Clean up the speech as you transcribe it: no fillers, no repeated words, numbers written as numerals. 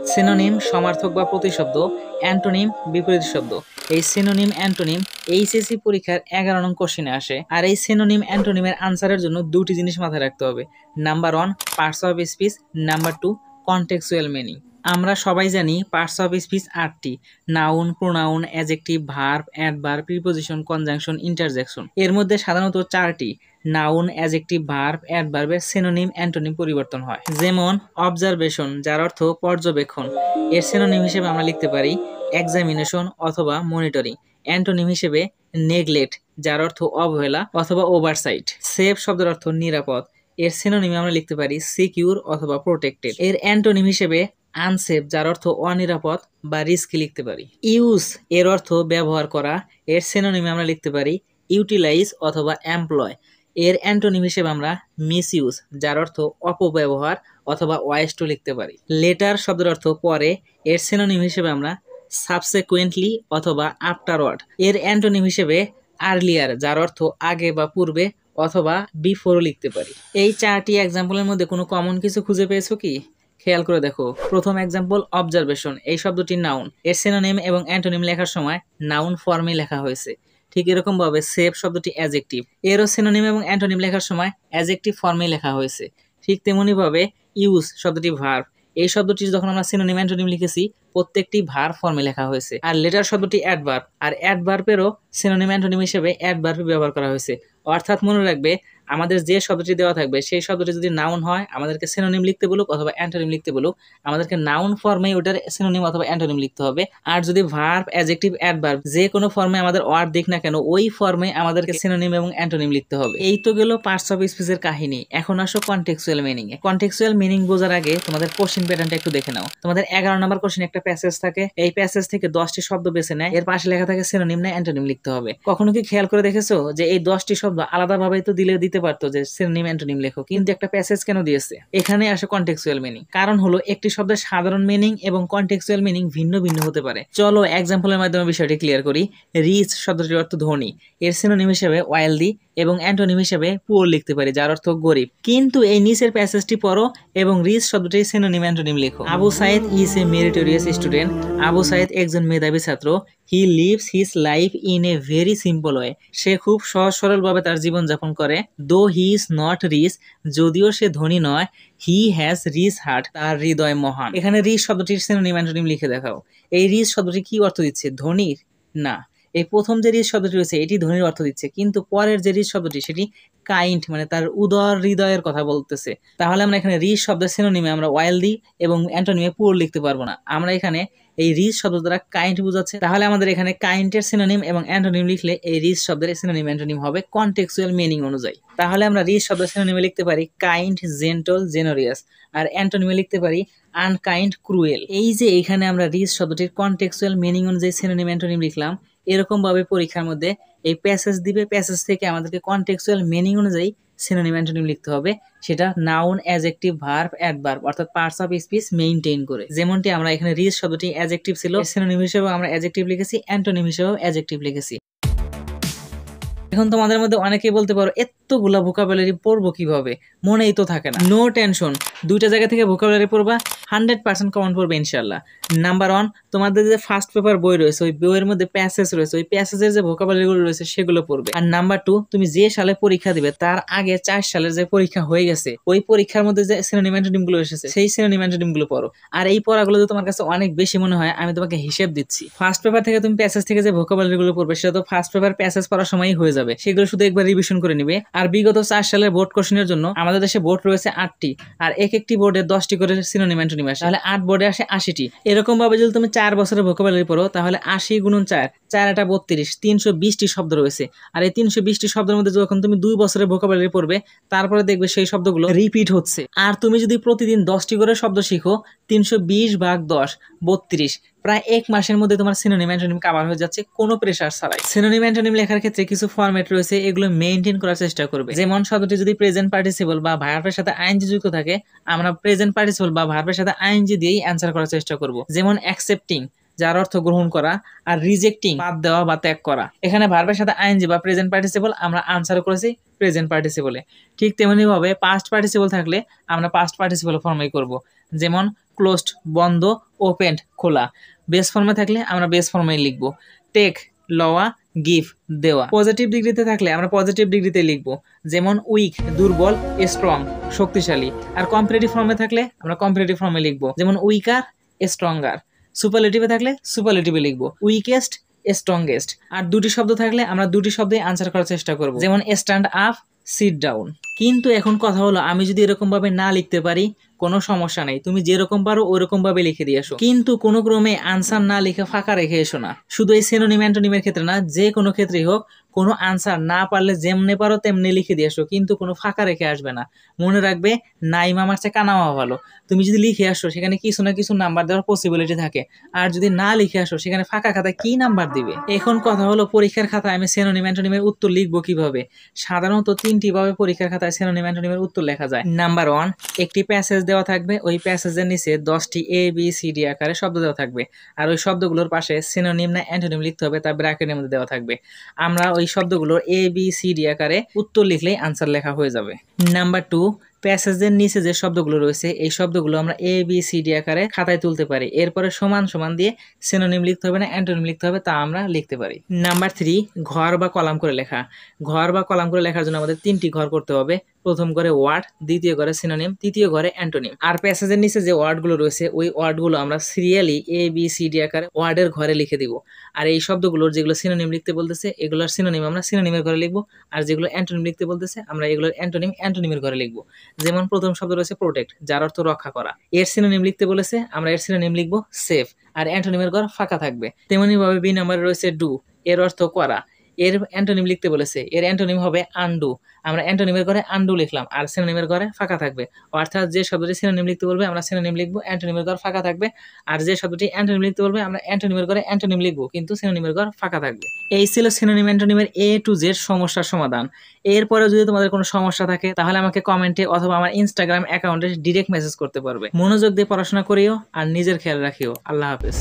Synonym সমার্থক বা প্রতিশব্দ, অ্যান্টোনিম বিপরীত শব্দ। এই সিনোনিম অ্যান্টোনিম এইচএসসি পরীক্ষার 11 নং কোশ্চেনে আসে। আর এই সিনোনিম অ্যান্টোনিমের আনসারের জন্য দুটি জিনিস মাথায় রাখতে হবে। Number 1 parts of speech, number 2 contextual meaning. আমরা সবাই জানি পার্টস অফ স্পিচ 8টি: noun, pronoun, adjective, verb, adverb, preposition, conjunction, interjection. এর মধ্যে সাধারণত 4টি নাউন, অ্যাডজেক্টিভ, ভার্ব, অ্যাডভার্বের সিনোনিম অ্যান্টোনিম পরিবর্তন হয়। যেমন অবজারভেশন, যার অর্থ পর্যবেক্ষণ, এর সিনোনিম হিসেবে আমরা লিখতে পারি এক্সামিনেশন অথবা মনিটরিং। অ্যান্টোনিম হিসেবে নেগলেক্ট, যার অর্থ অবহেলা অথবা ওভারসাইট। সেফ শব্দের অর্থ নিরাপদ, এর সিনোনিম আমরা লিখতে পারি সিকিউর অথবা প্রোটেক্টেড। এর অ্যান্টোনিম হিসেবে আনসেফ, যার অর্থ অনিরাপদ বা রিস্কি লিখতে পারি। ইউজ এর অর্থ ব্যবহার করা, এর সিনোনিম আমরা লিখতে পারি ইউটিলাইজ অথবা এমপ্লয়। এর অ্যান্টোনিম হিসেবে আমরা মিসইউজ, যার অর্থ অপব্যবহার অথবা ওয়েস্ট লিখতে পারি। লেটার শব্দের অর্থ পরে, এর সিনোনিম হিসেবে আমরা সাবসিকুয়েন্টলি অথবা আফটারওয়ার্ড। এর অ্যান্টোনিম হিসেবে আর্লিয়ার, যার অর্থ আগে বা পূর্বে অথবা বিফোরও লিখতে পারি। এই 4টি এক্সাম্পলের মধ্যে কোনো কমন কিছু খুঁজে পেয়েছো কি? খেয়াল করে দেখো। প্রথম এক্সাম্পল অবজারভেশন, এই শব্দটি নাউন, এর সিনোনিম এবং অ্যান্টোনিম লেখার সময় নাউন ফর্মে লেখা হয়েছে। ঠিক এরকম ভাবে সেফ শব্দটি অ্যাডজেক্টিভ, এরও সিনোনিম এবং অ্যান্টোনিম লেখার সময় অ্যাডজেক্টিভ ফর্মে লেখা হয়েছে। ঠিক তেমনি ভাবে ইউজ শব্দটি ভার্ব, এই শব্দটি যখন আমরা সিনোনিম অ্যান্টোনিম লিখেছি প্রত্যেকটি ভার্ব ফর্মে লেখা হয়েছে। আর লেটার শব্দটি অ্যাডভার্ব, আর অ্যাডভার্বেরও সিনোনিম অ্যান্টোনিম হিসেবে অ্যাডভার্ব ব্যবহার করা হয়েছে। অর্থাৎ মনে রাখবে, আমাদের যে শব্দটি দেওয়া থাকবে সেই শব্দটি যদি নাউন হয় আমাদেরকে সিনোনিম লিখতে বলুক অথবা অ্যান্টোনিম লিখতে বলুক, আমাদেরকে নাউন ফর্মে ওটার সিনোনিম অথবা অ্যান্টোনিম লিখতে হবে। আর যদি ভার্ব, অ্যাডজেক্টিভ, অ্যাডভার্ব যে কোনো ফর্মে আমাদের ওয়ার্ড দিক না কেন, ওই ফর্মে আমাদেরকে সিনোনিম এবং অ্যান্টোনিম লিখতে হবে। এই তো গেল পার্টস অফ স্পিচের কাহিনী। এখন আসো কনটেক্সচুয়াল মিনিং এ। কনটেক্সচুয়াল মিনিং বোঝার আগে তোমাদের কোশ্চেন প্যাটার্নটা একটু দেখে নাও। তোমাদের 11 নম্বর কোশ্চেন একটা প্যাসেজ থাকে, এই প্যাসেজ থেকে 10টি শব্দ বেছে নেয়, এর পাশে লেখা থাকে সিনোনিম না অ্যান্টোনিম লিখতে হবে। কখনো কি খেয়াল করে দেখেছো যে এই 10টি শব্দ আলাদাভাবে তো দিতে পারতো যে সিনোনিম অ্যান্টোনিম লেখো, কিন্তু একটা প্যাসেজ কেন দিয়েছে? এখানে আসে কনটেক্সচুয়াল মিনিং। কারণ হলো একটি শব্দের সাধারণ মিনিং এবং কনটেক্সচুয়াল মিনিং ভিন্ন ভিন্ন হতে পারে। চলো এক্সাম্পলের মাধ্যমে বিষয়টি ক্লিয়ার করি। রিচ শব্দটির অর্থ ধনী, এর সিনোনিম হিসেবে ওয়েলদি এবং অ্যান্টোনিম হিসেবে পুয়ার লিখতে পারি, যার অর্থ গরিব। কিন্তু এই নিচের প্যাসেজটি পড়ো এবং রিচ শব্দটির সিনোনিম অ্যান্টোনিম লেখো। Abu Saeed is a meritorious student, Abu Saeed একজন মেধাবী ছাত্র। He lives his life in a very simple way, সে খুব সহজ সরল ভাবে তার জীবন যাপন করে। দো হি ইজ নট রিচ, যদিও সে ধনী নয়। হি হ্যাজ রিচ হার্ট, তার হৃদয় মহান। এখানে রিচ শব্দটির সিনোনিম অ্যান্টোনিম লিখে দেখাও। এই রিচ শব্দটি কি অর্থ দিচ্ছে? ধনীর? না, এই প্রথম যে রিচ শব্দটি রয়েছে এটি ধনীর অর্থ দিচ্ছে, কিন্তু পরের যে রিচ শব্দটি সেটি কাইন্ড, মানে তার উদার হৃদয়ের কথা বলতেছে। তাহলে আমরা এখানে রিচ শব্দের সিনোনিমে আমরা ওয়েলদি এবং অ্যান্টোনিমে পুয়ার লিখতে পারবো না। আমরা এখানে এই রিচ শব্দ দ্বারা কাইন্ড বোঝাচ্ছে, তাহলে আমাদের এখানে কাইন্ডের সিনোনিম এবং অ্যান্টোনিম লিখলে এই রিচ শব্দের সিনোনিম অ্যান্টোনিম হবে কনটেক্সচুয়াল মিনিং অনুযায়ী। তাহলে আমরা রিচ শব্দের সিনোনিমে লিখতে পারি কাইন্ড, জেন্টল, জেনোরিয়াস, আর অ্যান্টোনিমে লিখতে পারি আনকাইন্ড, ক্রুয়েল। এই যে এখানে আমরা রিচ শব্দটির কনটেক্সচুয়াল মিনিং অনুযায়ী সিনোনিম অ্যান্টোনিম লিখলাম, এরকম ভাবে পরীক্ষার মধ্যে এই প্যাসেজ দিবে, প্যাসেজ থেকে আমাদেরকে কনটেক্সচুয়াল মিনিং অনুযায়ী সিনোনিম অ্যান্টোনিম লিখতে হবে। সেটা নাউন, অ্যাডজেক্টিভ, ভার্ব, অ্যাডভার্ব অর্থাৎ পার্টস অফ স্পিচ মেইনটেইন করে। যেমনটি আমরা এখানে রিচ শব্দটি অ্যাডজেক্টিভ ছিল, সিনোনিম হিসেবে আমরা অ্যাডজেক্টিভ লিখেছি, অ্যান্টোনিম হিসেবেও অ্যাডজেক্টিভ লিখেছি। এখন তোমাদের মধ্যে অনেকেই বলতে পারো এতগুলা ভোকাবুলারি পড়বো কিভাবে, মনেই তো থাকে না। নো টেনশন, দুইটা জায়গা থেকে ভোকাবুলারি পড়বা, 100% কমন পড়বে ইনশাল্লাহ। নাম্বার 1, তোমাদের যে ফার্স্ট পেপার বই রয়েছে ওই বইয়ের মধ্যে প্যাসেজ রয়েছে, ওই প্যাসেজের যে ভোকাবুলারিগুলো রয়েছে সেগুলো পড়বে। আর নাম্বার 2, তুমি যে সালে পরীক্ষা দিবে তার আগে 4 সালের যে পরীক্ষা হয়ে গেছে ওই পরীক্ষার মধ্যে যে সিনোনিম অ্যান্টোনিম গুলো এসেছে সেই সিনোনিম অ্যান্টোনিম গুলো পড়ো। আর এই পড়াগুলো যদি তোমার কাছে অনেক বেশি মনে হয়, আমি তোমাকে হিসেব দিচ্ছি। ফার্স্ট পেপার থেকে তুমি প্যাসেজ থেকে যে ভোকাবুলারি গুলো পড়বে সেটা তো ফার্স্ট পেপার প্যাসেজ পড়ার সময়ই হয়ে যাবে, সেগুলো শুধু একবার রিভিশন করে নিবে। আর বিগত 4 সালের বোর্ড কোশ্চেনের জন্য আমাদের দেশে বোর্ড রয়েছে 8টি, আর এক একটি বোর্ডে 10টি করে সিনোনিম অ্যান্টোনিম আসে, তাহলে 8 বোর্ডে আসে 80টি। এরকম ভাবে যদি তুমি 4 বছরের ভোকাবুলারি পড়ো তাহলে 80 গুণন 4, 4 এটা 32, 320টি শব্দ রয়েছে। আর এই 320টি শব্দের মধ্যে যখন তুমি 2 বছরের ভোকাবুলারি পড়বে তারপরে দেখবে সেই শব্দগুলো রিপিট হচ্ছে। আর তুমি যদি প্রতিদিন 10টি করে শব্দ শিখো, 320 ভাগ 10, 32, প্রায় 1 মাসের মধ্যে তোমার সিনোনিম অ্যান্টোনিম কভার হয়ে যাচ্ছে কোনো প্রেসার ছাড়াই। সিনোনিম অ্যান্টোনিম লেখার ক্ষেত্রে কিছু ফরম্যাট রয়েছে, এগুলো মেইনটেইন করার চেষ্টা করবে। যেমন শব্দটি যদি প্রেজেন্ট পার্টিসিপল বা ভার্বের সাথে আইএনজি যুক্ত থাকে, আমরা প্রেজেন্ট পার্টিসিপল বা ভার্বের সাথে আইএনজি দিয়েই অ্যান্সার করার চেষ্টা করব। যেমন অ্যাকসেপ্টিং, যার অর্থ গ্রহণ করা, আর রিজেক্টিং, বাদ দেওয়া বা ত্যাগ করা। এখানে ভার্বের সাথে আইএনজি বা প্রেজেন্ট পার্টিসিপল, আমরা আনসার করেছি প্রেজেন্ট পার্টিসিপলে। ঠিক তেমনি ভাবে পাস্ট পার্টিসিপল থাকলে আমরা পাস্ট পার্টিসিপল ফর্মেই করব। যেমন ক্লোজড বন্ধ, ওপেনড খোলা। বেস ফর্মে থাকলে আমরা বেস ফর্মে লিখবো। টেক লওয়া, গিভ দেওয়া। পজিটিভ ডিগ্রিতে থাকলে আমরা পজিটিভ ডিগ্রিতে লিখবো, যেমন উইক দুর্বল, স্ট্রং শক্তিশালী। আর কম্পারেটিভ ফর্মে থাকলে আমরা কম্পারেটিভ ফর্মে লিখবো, যেমন উইকার, স্ট্রঙ্গার। সুপারলেটিভে থাকলে সুপারলেটিভে লিখবো, উইকেস্ট, স্ট্রংগেস্ট। আর দুটি শব্দ থাকলে আমরা দুটি শব্দে আনসার করার চেষ্টা করব, যেমন স্ট্যান্ড আপ, সিট ডাউন। কিন্তু এখন কথা হলো, আমি যদি এরকম ভাবে না লিখতে পারি কোনো সমস্যা নেই, তুমি যেরকম পারো ওরকম ভাবে লিখে দিয়ে এসো, কিন্তু কোনো ক্রমে আনসার না লিখে ফাঁকা রেখে এসো না। শুধু এই সিনোনিম অ্যান্টোনিমের ক্ষেত্রে না, যে কোনো ক্ষেত্রেই হোক, কোনো আনসার না পারলে যেমনি পারো তেমনি লিখে দিয়ে এসো, কিন্তু কোনো ফাঁকা রেখে আসবে না। মনে রাখবে, নাই মামার চেয়ে কানা মামা ভালো। তুমি যদি লিখে আসো সেখানে কিছু না কিছু নাম্বার দেওয়ার পসিবিলিটি থাকে, আর যদি না লিখে আসো সেখানে ফাঁকা খাতায় কি নাম্বার দিবে? এখন কথা হলো, পরীক্ষার খাতায় আমি সিনোনিম অ্যান্টোনিমের উত্তর লিখবো কিভাবে? সাধারণত তিনটি ভাবে পরীক্ষার খাতায় সিনোনিম অ্যান্টোনিমের উত্তর লেখা যায়। নাম্বার 1, একটি প্যাসেজ দেওয়া থাকবে, ওই প্যাসেজের নিচে 10টি ABCD আকারে শব্দ দেওয়া থাকবে, আর ওই শব্দগুলোর পাশে সিনোনিম না অ্যান্টোনিম লিখতে হবে, তা ব্র্যাকেটের মধ্যে দেওয়া থাকবে। আমরা ওই শব্দগুলোর ABCD আকারে উত্তর লিখলেই আনসার লেখা হয়ে যাবে। নাম্বার 2, প্যাসেজের নিচে যে শব্দগুলো রয়েছে এই শব্দগুলো আমরা ABCD আকারে খাতায় তুলতে পারি, এরপরে সমান সমান দিয়ে সিনোনিম লিখতে হবে না অ্যান্টোনিম লিখতে হবে তা আমরা লিখতে পারি। নাম্বার 3, ঘর বা কলাম করে লেখা। ঘর বা কলাম করে লেখার জন্য আমাদের 3টি ঘর করতে হবে। প্রথম ঘরে ওয়ার্ড, দ্বিতীয় ঘরে সিনোনিম, তৃতীয় ঘরে অ্যান্টোনিম। আর প্যাসেজের নিচে যে ওয়ার্ডগুলো রয়েছে ওই ওয়ার্ডগুলো আমরা সিরিয়ালি ABCD আকারে ওয়ার্ডের ঘরে লিখে দিব। আর এই শব্দগুলোর যেগুলো সিনোনিম লিখতে বলতেছে এগুলোর সিনোনিম আমরা সিনোনিমের ঘরে লিখবো, আর যেগুলো অ্যান্টোনিম লিখতে বলতেছে আমরা এগুলোর অ্যান্টোনিম অ্যান্টোনিমের ঘরে লিখবো। যেমন প্রথম শব্দ রয়েছে প্রোটেক্ট, যার অর্থ রক্ষা করা, এর সিনোনিম লিখতে বলেছে আমরা এর সিনোনিম লিখবো সেফ, আর অ্যান্টোনিমের ঘর ফাঁকা থাকবে। তেমনি ভাবে বি নম্বরে রয়েছে ডু, এর অর্থ করা, এর অ্যান্টোনিম লিখতে বলেছে, এর অ্যান্টোনিম হবে আনডু, আমরা অ্যান্টোনিমের ঘরে আনডু লিখলাম, আর সিনোনিমের ঘরে ফাঁকা থাকবে। অর্থাৎ যে শব্দটি সিনোনিম লিখতে বলবে আমরা সিনোনিম লিখবো, অ্যান্টোনিমের ঘর ফাঁকা থাকবে, আর যে শব্দটি অ্যান্টোনিম লিখতে বলবে আমরা অ্যান্টোনিমের ঘরে অ্যান্টোনিম লিখবো, কিন্তু সিনোনিমের ঘর ফাঁকা থাকবে। এই ছিল সিনোনিম অ্যান্টোনিমের A to Z সমস্যার সমাধান। এরপরে যদি তোমাদের কোনো সমস্যা থাকে তাহলে আমাকে কমেন্টে অথবা আমার ইনস্টাগ্রাম অ্যাকাউন্টে ডিরেক্ট মেসেজ করতে পারবে। মনোযোগ দিয়ে পড়াশোনা করিও আর নিজের খেয়াল রাখিও। আল্লাহ হাফেজ।